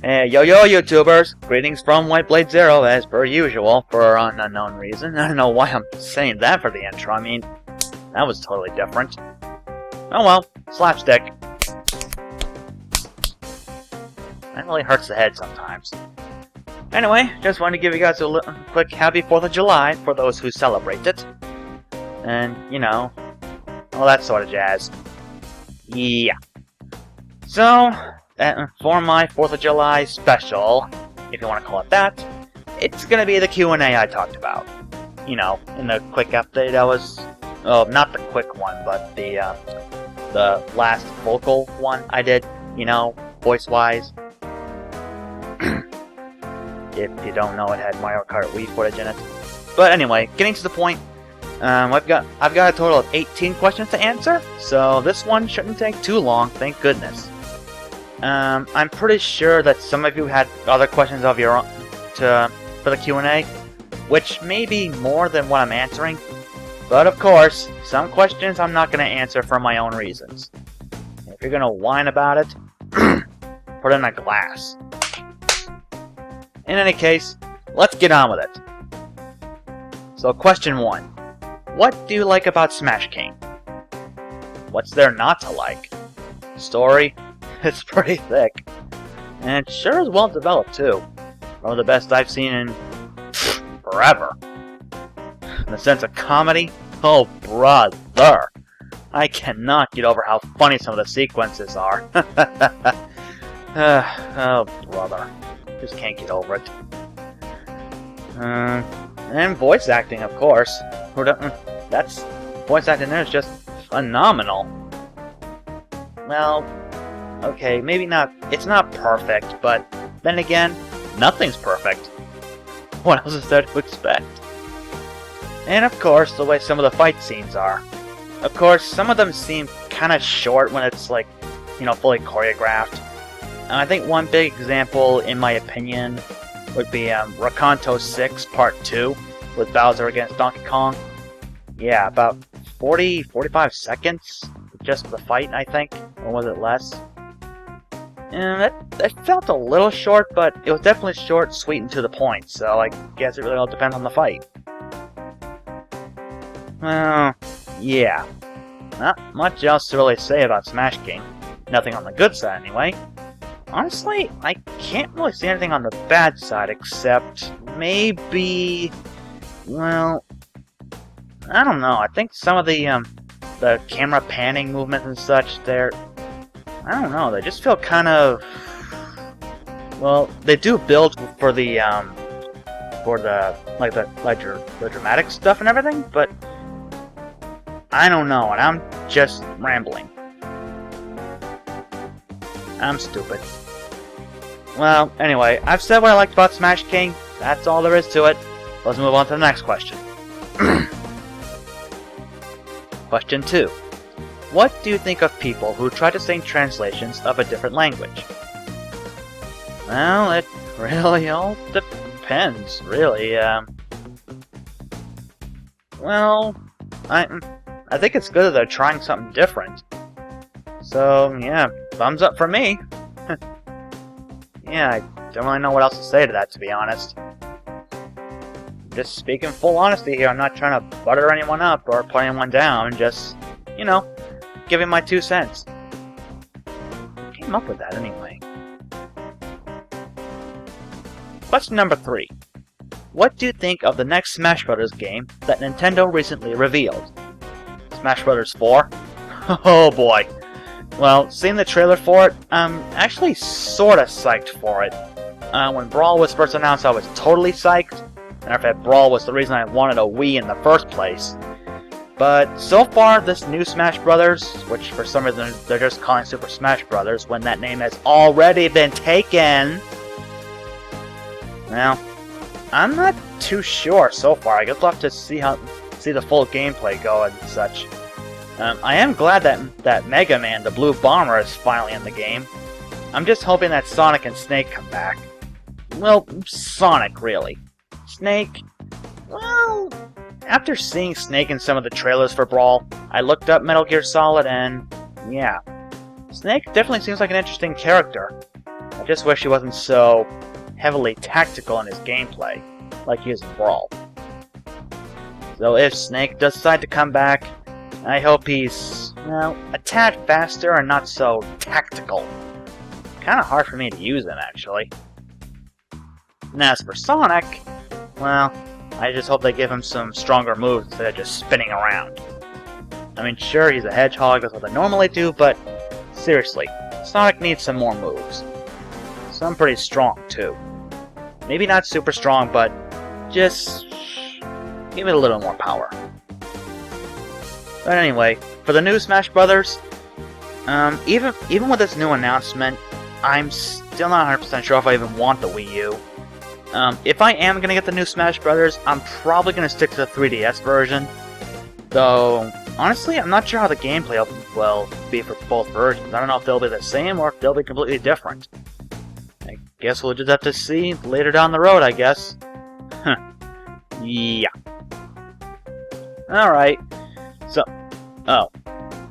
Hey, yo YouTubers! Greetings from WhiteBladeZero as per usual, for an unknown reason. I don't know why I'm saying that for the intro, I mean, that was totally different. Oh well, slapstick. That really hurts the head sometimes. Anyway, just wanted to give you guys a quick happy 4th of July for those who celebrate it. And, you know, all that sort of jazz. Yeah. So, for my 4th of July special, if you want to call it that, it's gonna be the Q&A I talked about. You know, in the quick update I was... Oh, not the quick one, but the last vocal one I did, you know, voice-wise. If you don't know, it had Mario Kart Wii footage in it. But anyway, getting to the point, I've got a total of 18 questions to answer, so this one shouldn't take too long, thank goodness. I'm pretty sure that some of you had other questions of your own for the Q&A, which may be more than what I'm answering. But of course, some questions I'm not going to answer for my own reasons. If you're going to whine about it, put it in a glass. In any case, let's get on with it. So question 1. What do you like about Smash King? What's there not to like? Story? It's pretty thick. And it sure is well developed too. One of the best I've seen in forever. In the sense of comedy, oh brother, I cannot get over how funny some of the sequences are. Oh brother, just can't get over it. And voice acting, of course. That's voice acting there is just phenomenal. Well, okay, maybe not. It's not perfect, but then again, nothing's perfect. What else is there to expect? And of course, the way some of the fight scenes are. Of course, some of them seem kind of short when it's like, you know, fully choreographed. And I think one big example, in my opinion, would be Rakanto 6 Part 2 with Bowser against Donkey Kong. Yeah, about 45 seconds just for the fight, I think. Or was it less? And that felt a little short, but it was definitely short, sweet, and to the point. So I guess it really all depends on the fight. Well, yeah. Not much else to really say about Smash King. Nothing on the good side, anyway. Honestly, I can't really see anything on the bad side, except maybe... Well... I don't know, I think some of the camera panning movements and such, I don't know, they just feel kind of... Well, they do build for the dramatic stuff and everything, but... I don't know, and I'm just rambling. I'm stupid. Well, anyway, I've said what I liked about Smash King. That's all there is to it. Let's move on to the next question. Question 2. What do you think of people who try to sing translations of a different language? Well, it really all depends, really. Well, I think it's good that they're trying something different. So, yeah, thumbs up for me. Yeah, I don't really know what else to say to that, to be honest. Just speaking full honesty here, I'm not trying to butter anyone up or put anyone down, just, you know, giving my 2 cents. Who came up with that, anyway? Question number 3. What do you think of the next Smash Bros. Game that Nintendo recently revealed? Smash Bros. 4? Oh boy. Well, seeing the trailer for it, I'm actually sorta psyched for it. When Brawl was first announced, I was totally psyched. And in fact, Brawl was the reason I wanted a Wii in the first place. But so far, this new Smash Bros., which for some reason they're just calling Super Smash Bros. When that name has already been taken. Well, I'm not too sure so far. I guess we'll have to see the full gameplay go and such. I am glad that Mega Man, the Blue Bomber, is finally in the game. I'm just hoping that Sonic and Snake come back. Well, Sonic, really. Snake... Well... After seeing Snake in some of the trailers for Brawl, I looked up Metal Gear Solid and... yeah. Snake definitely seems like an interesting character. I just wish he wasn't so heavily tactical in his gameplay, like he is in Brawl. So if Snake does decide to come back, I hope he's, well, a tad faster and not so tactical. Kinda hard for me to use him, actually. And as for Sonic, well, I just hope they give him some stronger moves instead of just spinning around. I mean, sure, he's a hedgehog, that's what they normally do, but seriously, Sonic needs some more moves. Some pretty strong, too. Maybe not super strong, but just give it a little more power. But anyway, for the new Smash Brothers, even with this new announcement, I'm still not 100% sure if I even want the Wii U. If I am going to get the new Smash Brothers, I'm probably going to stick to the 3DS version. Though, honestly, I'm not sure how the gameplay will be for both versions. I don't know if they'll be the same or if they'll be completely different. I guess we'll just have to see later down the road, I guess. Yeah. Alright. So,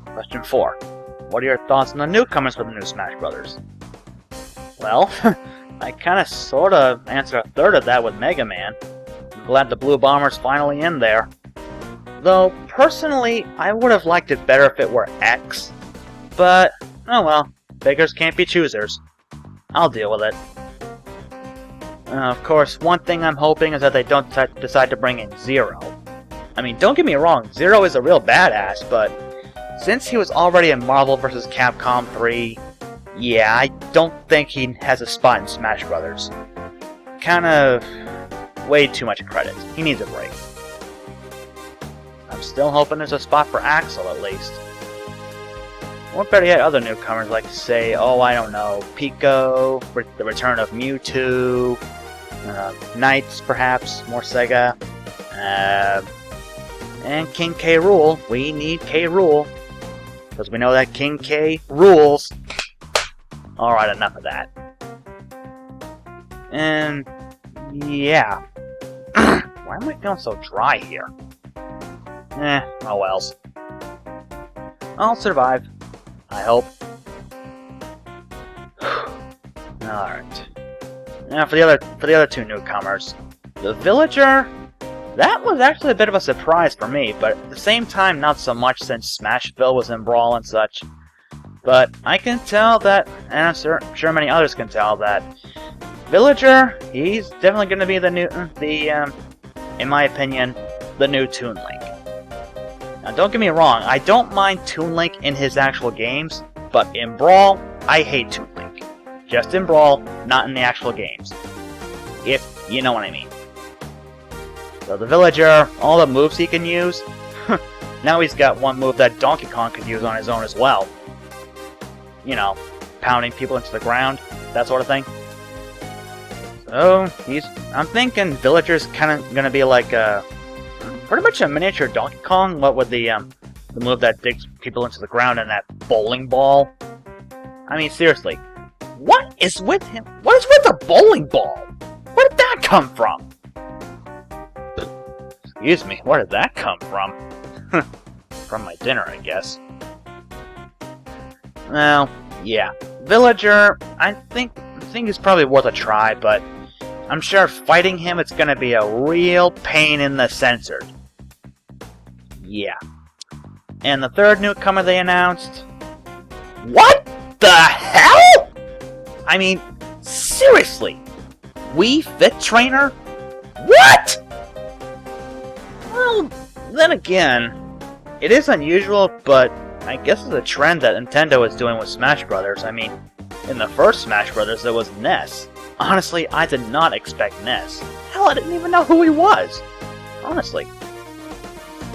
question 4. What are your thoughts on the newcomers for the new Smash Brothers? Well, I kinda sorta answered a third of that with Mega Man. I'm glad the Blue Bomber's finally in there. Though, personally, I would have liked it better if it were X. But, oh well, beggars can't be choosers. I'll deal with it. Of course, one thing I'm hoping is that they don't decide to bring in Zero. I mean, don't get me wrong, Zero is a real badass, but since he was already in Marvel vs. Capcom 3, yeah, I don't think he has a spot in Smash Brothers. Kind of way too much credit. He needs a break. I'm still hoping there's a spot for Axel, at least. Or better yet, other newcomers like, say, oh, I don't know, Pico, the return of Mewtwo, Knights, perhaps, more Sega, and King K. Rool. We need K. Rool, because we know that King K rules. Alright, enough of that. And, yeah. Why am I feeling so dry here? Oh wells. I'll survive. I hope. Alright. Now for the other two newcomers. The Villager, that was actually a bit of a surprise for me, but at the same time not so much since Smashville was in Brawl and such. But I can tell that, and I'm sure many others can tell that Villager, he's definitely going to be in my opinion, the new Toon Link. Now don't get me wrong, I don't mind Toon Link in his actual games, but in Brawl, I hate Toon Link. Just in Brawl, not in the actual games. If you know what I mean. So the Villager, all the moves he can use, now he's got one move that Donkey Kong could use on his own as well. You know, pounding people into the ground, that sort of thing. So, I'm thinking Villager's kind of going to be like pretty much a miniature Donkey Kong, what with the move that digs people into the ground and that bowling ball. I mean, seriously, what is with him? What is with the bowling ball? Where did that come from? Excuse me, where did that come from? From my dinner, I guess. Well, yeah. Villager, I think he's probably worth a try, but I'm sure fighting him, it's gonna be a real pain in the censored. Yeah. And the third newcomer they announced... What the hell?! I mean, seriously! Wii Fit Trainer? What?! Well, then again, it is unusual, but I guess it's a trend that Nintendo is doing with Smash Brothers. I mean, in the first Smash Brothers, there was Ness. Honestly, I did not expect Ness. Hell, I didn't even know who he was. Honestly.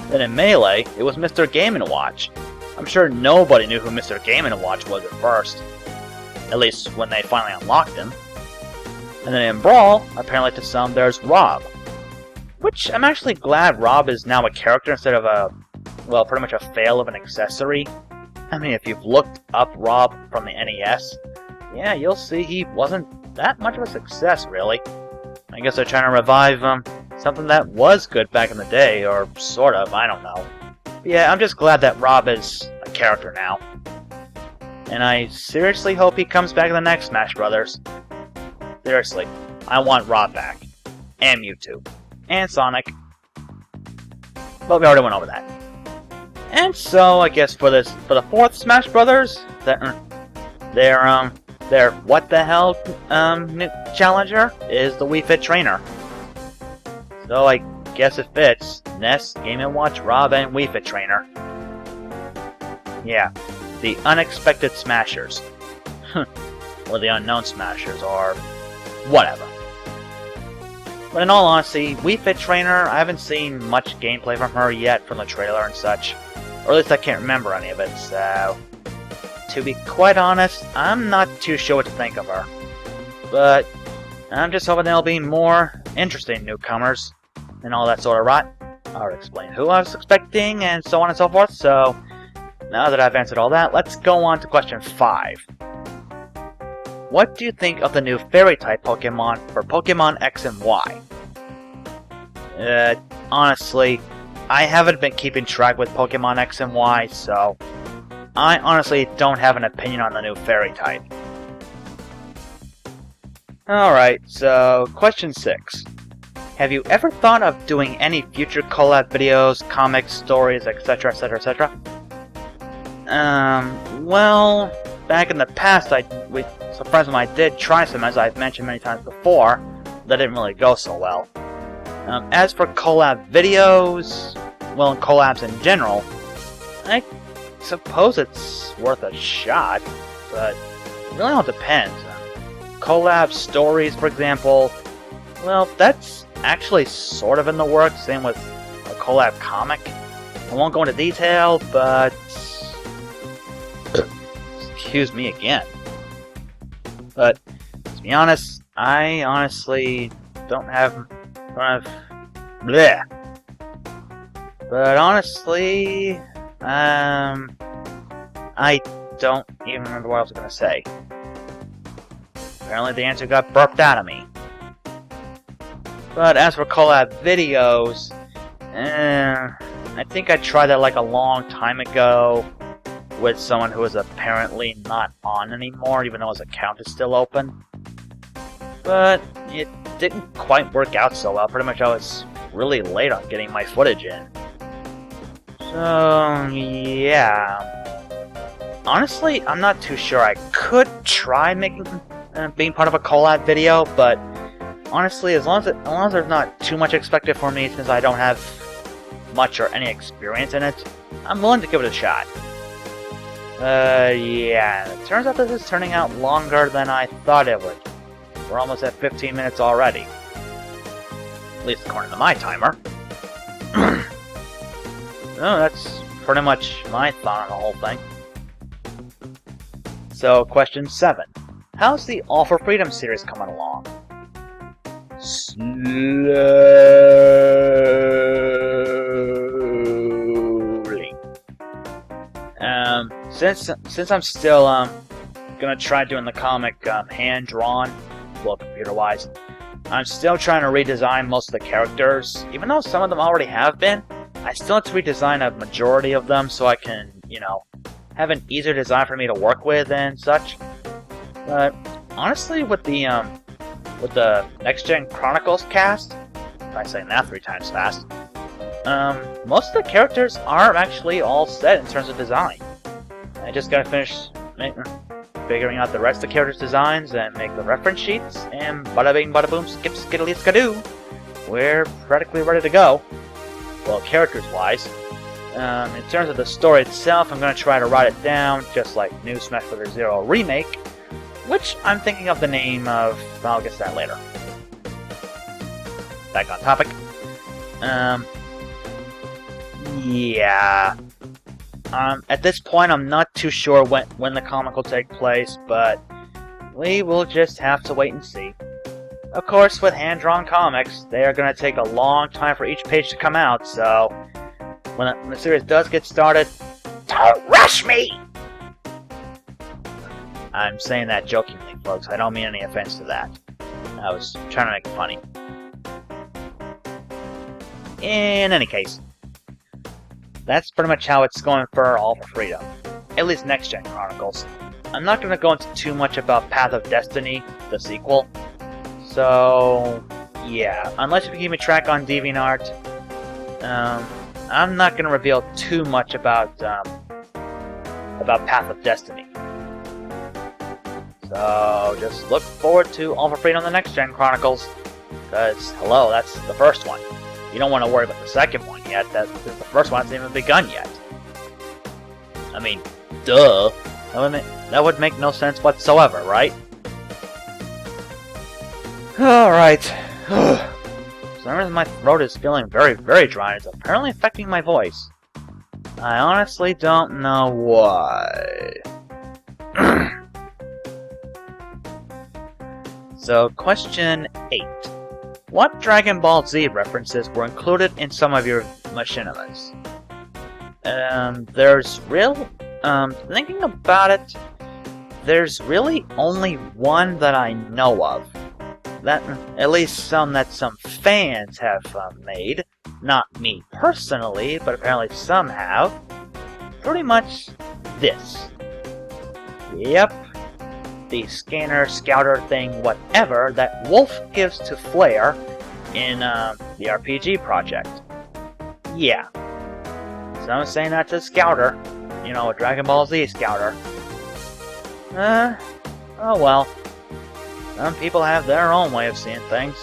Then in Melee, it was Mr. Game & Watch. I'm sure nobody knew who Mr. Game & Watch was at first. At least when they finally unlocked him. And then in Brawl, apparently to some, there's Rob. Which, I'm actually glad Rob is now a character instead of well, pretty much a fail of an accessory. I mean, if you've looked up Rob from the NES, yeah, you'll see he wasn't that much of a success, really. I guess they're trying to revive something that was good back in the day, or sort of, I don't know. But yeah, I'm just glad that Rob is a character now. and I seriously hope he comes back in the next Smash Brothers. Seriously, I want Rob back, and Mewtwo, and Sonic, but we already went over that. And so, I guess for the 4th Smash Brothers, their what the hell challenger is the Wii Fit Trainer. So I guess it fits. Ness, Game & Watch, Rob, and Wii Fit Trainer. Yeah, the unexpected smashers. Or the unknown smashers, or whatever. But in all honesty, Wii Fit Trainer, I haven't seen much gameplay from her yet from the trailer and such. Or at least I can't remember any of it, so... To be quite honest, I'm not too sure what to think of her. But I'm just hoping there'll be more interesting newcomers and all that sort of rot. I'll explain who I was expecting and so on and so forth, so now that I've answered all that, let's go on to question 5. What do you think of the new Fairy-type Pokemon for Pokemon X and Y? Honestly, I haven't been keeping track with Pokemon X and Y, so I honestly don't have an opinion on the new Fairy-type. Alright, so question 6. Have you ever thought of doing any future collab videos, comics, stories, etc, etc, etc? Well, back in the past, some friends of mine did try some, as I've mentioned many times before. That didn't really go so well. As for collab videos, well, and collabs in general, I suppose it's worth a shot, but it really all depends. Collab stories, for example, well, that's actually sort of in the works, same with a collab comic. I won't go into detail, but... Excuse me again. But, to be honest, I honestly don't have... bleh. But honestly... I don't even remember what I was going to say. Apparently the answer got burped out of me. But as for collab videos, I think I tried that like a long time ago with someone who is apparently not on anymore, even though his account is still open. But it didn't quite work out so well. Pretty much I was really late on getting my footage in. So, yeah. Honestly, I'm not too sure. I could try being part of a collab video, but honestly, as long as there's not too much expected for me, since I don't have much or any experience in it, I'm willing to give it a shot. Yeah, it turns out this is turning out longer than I thought it would. We're almost at 15 minutes already. At least according to my timer. Oh, that's pretty much my thought on the whole thing. So, question 7. How's the All for Freedom series coming along? Slowly. Since I'm still gonna try doing the comic hand-drawn, well, computer-wise, I'm still trying to redesign most of the characters. Even though some of them already have been, I still have to redesign a majority of them so I can, have an easier design for me to work with and such. But honestly, with the XGen Chronicles cast, if I say that 3 times fast, most of the characters are actually all set in terms of design. I just gotta finish figuring out the rest of the characters' designs and make the reference sheets, and bada bing, bada boom, skip, skiddly, skadoo. We're practically ready to go. Well, characters-wise. In terms of the story itself, I'm going to try to write it down, just like New SBZ Remake, which I'm thinking of the name of... I'll get to that later. Back on topic. Yeah. At this point, I'm not too sure when the comic will take place, but we will just have to wait and see. Of course, with hand-drawn comics, they are going to take a long time for each page to come out, so when the series does get started, don't rush me! I'm saying that jokingly, folks. I don't mean any offense to that. I was trying to make it funny. In any case, that's pretty much how it's going for All for Freedom. At least Next Gen Chronicles. I'm not going to go into too much about Path of Destiny, the sequel. So, yeah, unless you can keep me track on DeviantArt, I'm not going to reveal too much about Path of Destiny. So, just look forward to All for Free on the XGen Chronicles, because, hello, that's the first one. You don't want to worry about the second one yet, the first one hasn't even begun yet. I mean, duh. That would make no sense whatsoever, right? Alright. For some reason my throat is feeling very, very dry. It's apparently affecting my voice. I honestly don't know why. So, question 8. What Dragon Ball Z references were included in some of your machinimas? Thinking about it, there's really only one that I know of. At least some that some fans have made. Not me personally, but apparently some have. Pretty much this. Yep. The scanner, scouter thing, whatever, that Wolf gives to Flare in the RPG project. Yeah. So I'm saying that's a scouter. You know, a Dragon Ball Z scouter. Oh well. Some people have their own way of seeing things.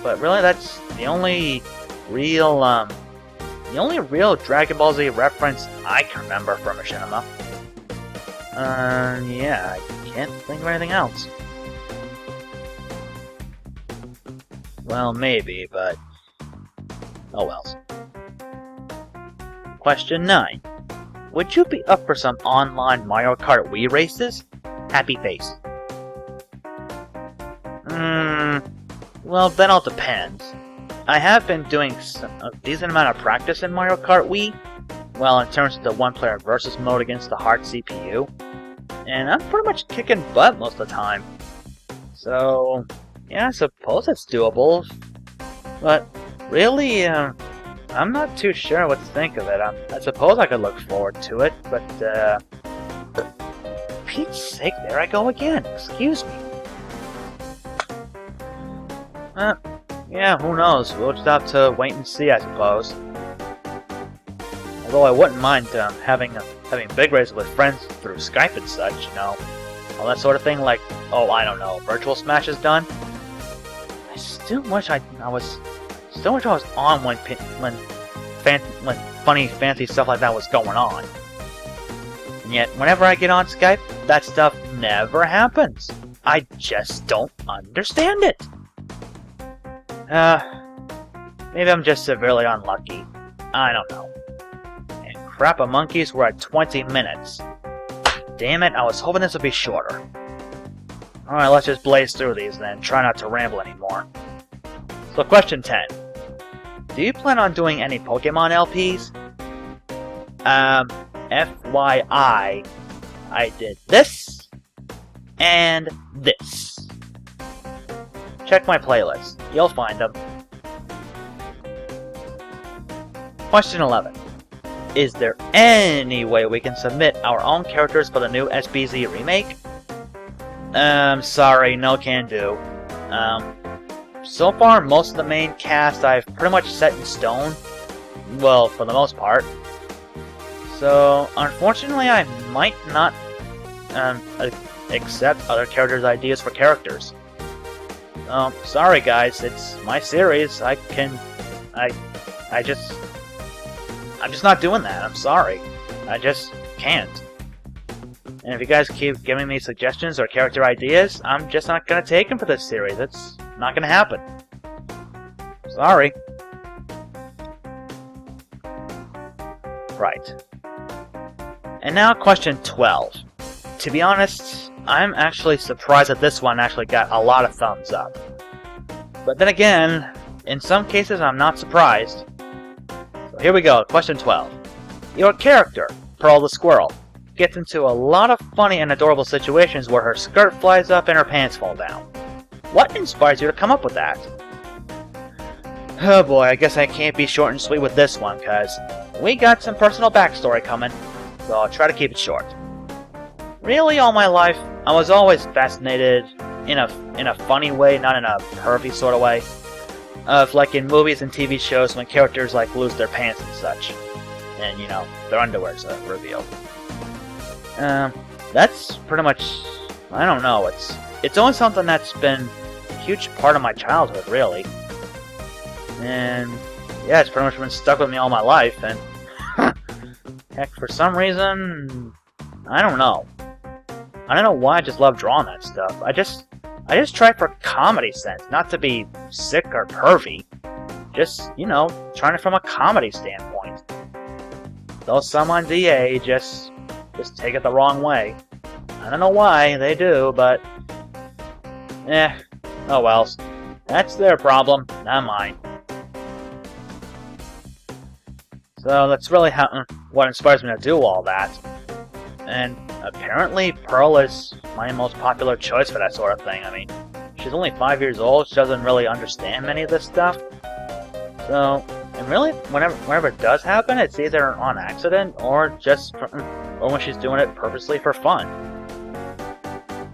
But really, that's the only real Dragon Ball Z reference I can remember from Machinima. Yeah, I can't think of anything else. Well, maybe, but oh well. Question 9. Would you be up for some online Mario Kart Wii races? Happy face. Well, that all depends. I have been doing a decent amount of practice in Mario Kart Wii, well, in terms of the one-player versus mode against the hard CPU, and I'm pretty much kicking butt most of the time. So, yeah, I suppose it's doable, but really, I'm not too sure what to think of it. I suppose I could look forward to it, but, for Pete's sake, there I go again. Excuse me. Yeah, who knows? We'll just have to wait and see, I suppose. Although I wouldn't mind having big races with friends through Skype and such, you know, all that sort of thing. Like, oh, I don't know, Virtual Smash is done. I still wish I was on when funny, fancy stuff like that was going on. And yet, whenever I get on Skype, that stuff never happens. I just don't understand it. Maybe I'm just severely unlucky. I don't know. And crap, monkeys were at 20 minutes. Damn it, I was hoping this would be shorter. Alright, let's just blaze through these then. Try not to ramble anymore. So, question 10. Do you plan on doing any Pokemon LPs? FYI, I did this and this. Check my playlist. You'll find them. Question 11. Is there any way we can submit our own characters for the new SBZ Remake? Sorry, no can do. So far, most of the main cast I've pretty much set in stone. Well, for the most part. So, unfortunately, I might not accept other characters' ideas for characters. Sorry guys, it's my series. I'm just not doing that. I'm sorry. I just can't. And if you guys keep giving me suggestions or character ideas, I'm just not gonna take them for this series. It's not gonna happen. Sorry. Right. And now question 12. To be honest, I'm actually surprised that this one actually got a lot of thumbs up. But then again, in some cases I'm not surprised. So here we go, question 12. Your character, Pearl the Squirrel, gets into a lot of funny and adorable situations where her skirt flies up and her pants fall down. What inspires you to come up with that? Oh boy, I guess I can't be short and sweet with this one, cause we got some personal backstory coming, so I'll try to keep it short. really all my life, I was always fascinated in a funny way, not in a pervy sort of way, of like in movies and TV shows when characters like lose their pants and such, and you know their underwear's revealed. That's pretty much, I don't know. It's always something that's been a huge part of my childhood, really, and yeah, it's pretty much been stuck with me all my life. And heck, for some reason, I don't know. I don't know why I just love drawing that stuff. I just try for comedy sense, not to be sick or pervy. Just, you know, trying it from a comedy standpoint. Though some on DA just take it the wrong way. I don't know why they do, but oh well. That's their problem, not mine. So that's really what inspires me to do all that. And apparently Pearl is my most popular choice for that sort of thing. I mean, she's only 5 years old, she doesn't really understand many of this stuff. So, and really, whenever it does happen, it's either on accident or or when she's doing it purposely for fun.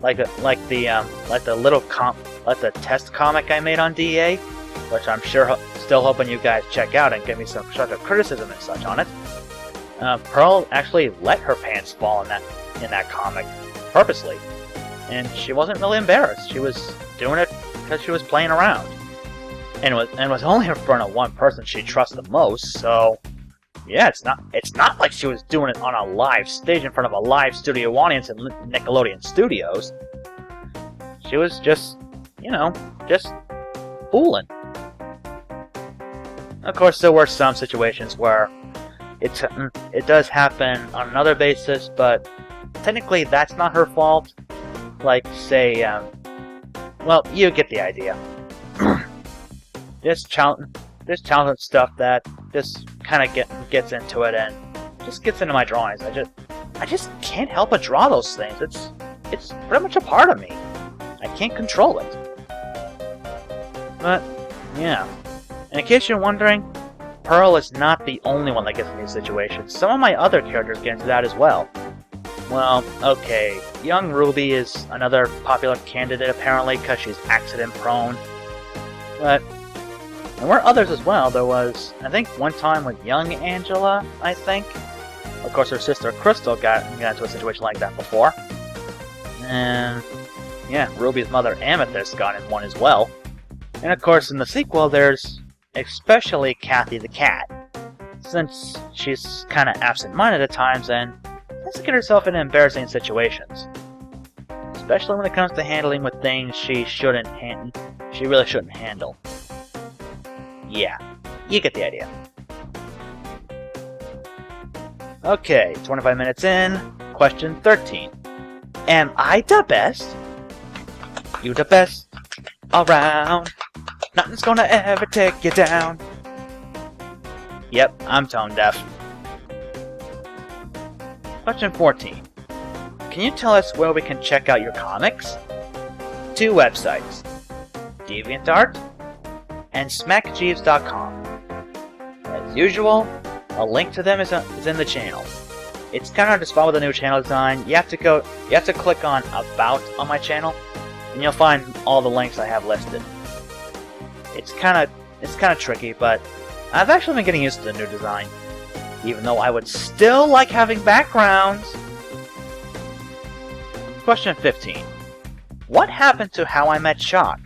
Like the test comic I made on DA, which I'm sure still hoping you guys check out and give me some constructive criticism and such on it. Pearl actually let her pants fall in that comic purposely, and she wasn't really embarrassed. She was doing it because she was playing around, and was only in front of one person she trusts the most. So yeah, it's not like she was doing it on a live stage in front of a live studio audience in Nickelodeon Studios. She was just, you know, just fooling. Of course, there were some situations where it does happen on another basis, but technically that's not her fault. Like, say, well, you get the idea. This childhood stuff that just kind of gets into it and just gets into my drawings. I just can't help but draw those things. It's pretty much a part of me. I can't control it. But yeah, and in case you're wondering, Pearl is not the only one that gets in these situations. Some of my other characters get into that as well. Well, okay, young Ruby is another popular candidate apparently because she's accident prone. But there were others as well. There was, I think, one time with young Angela, I think. Of course, her sister Crystal got into a situation like that before. And yeah, Ruby's mother Amethyst got in one as well. And of course, in the sequel, there's especially Kathy the cat, since she's kind of absent-minded at times and tends to get herself in embarrassing situations, especially when it comes to handling with things she really shouldn't handle. Yeah, you get the idea. Okay, 25 minutes in, question 13. Am I the best? You the best around. Nothing's gonna ever take you down. Yep, I'm tone deaf. Question 14. Can you tell us where we can check out your comics? 2 websites, DeviantArt and SmackJeeves.com. As usual, a link to them is in the channel. It's kind of hard to spot with the new channel design. You have to click on About on my channel, and you'll find all the links I have listed. It's kind of tricky, but I've actually been getting used to the new design, even though I would still like having backgrounds. Question 15. What happened to How I Met Shock?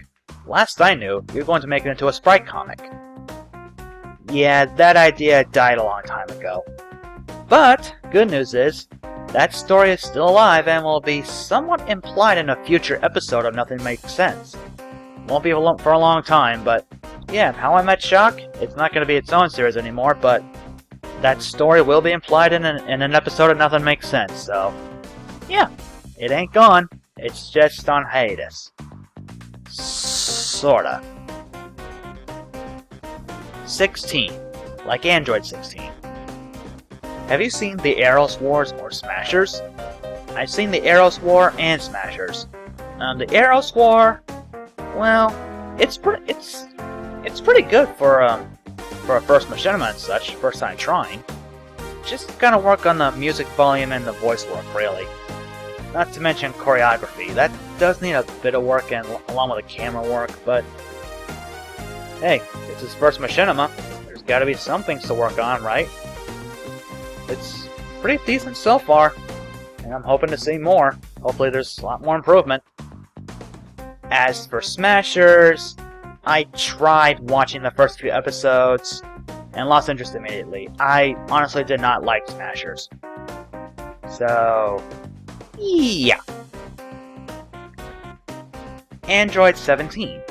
Last I knew, you were going to make it into a Sprite comic. Yeah, that idea died a long time ago. But, good news is, that story is still alive and will be somewhat implied in a future episode of Nothing Makes Sense. Won't be for a long time, but yeah, How I Met Shock, it's not going to be its own series anymore, but that story will be implied in an episode of Nothing Makes Sense, so yeah, it ain't gone, it's just on hiatus. Sorta. 16. Like Android 16. Have you seen the Eros Wars or Smashers? I've seen the Eros War and Smashers. The Eros War, well, it's pretty good for a first machinima and such, first time trying. Just gotta work on the music volume and the voice work, really. Not to mention choreography. That does need a bit of work and along with the camera work, but hey, it's his first machinima. There's gotta be some things to work on, right? It's pretty decent so far, and I'm hoping to see more. Hopefully there's a lot more improvement. As for Smashers, I tried watching the first few episodes and lost interest immediately. I honestly did not like Smashers. So, yeah. Android 17.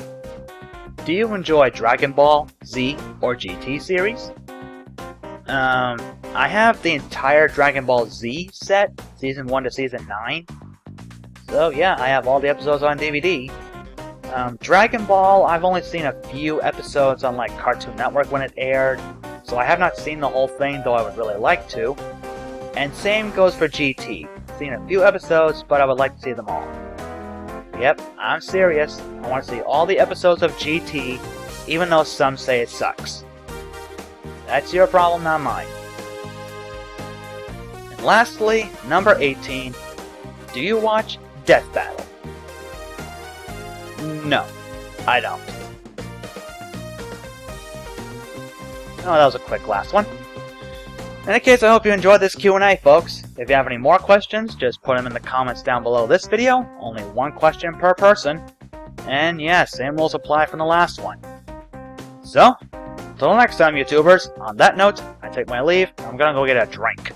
Do you enjoy Dragon Ball, Z, or GT series? I have the entire Dragon Ball Z set, Season 1 to Season 9. So yeah, I have all the episodes on DVD. Dragon Ball, I've only seen a few episodes on like Cartoon Network when it aired, so I have not seen the whole thing, though I would really like to. And same goes for GT. Seen a few episodes, but I would like to see them all. Yep, I'm serious. I want to see all the episodes of GT, even though some say it sucks. That's your problem, not mine. And lastly, number 18. Do you watch Death Battle? No, I don't. Oh, that was a quick last one. In any case, I hope you enjoyed this Q&A, folks. If you have any more questions, just put them in the comments down below this video. Only one question per person. And yeah, same rules apply from the last one. So, until next time, YouTubers, on that note, I take my leave. I'm gonna go get a drink.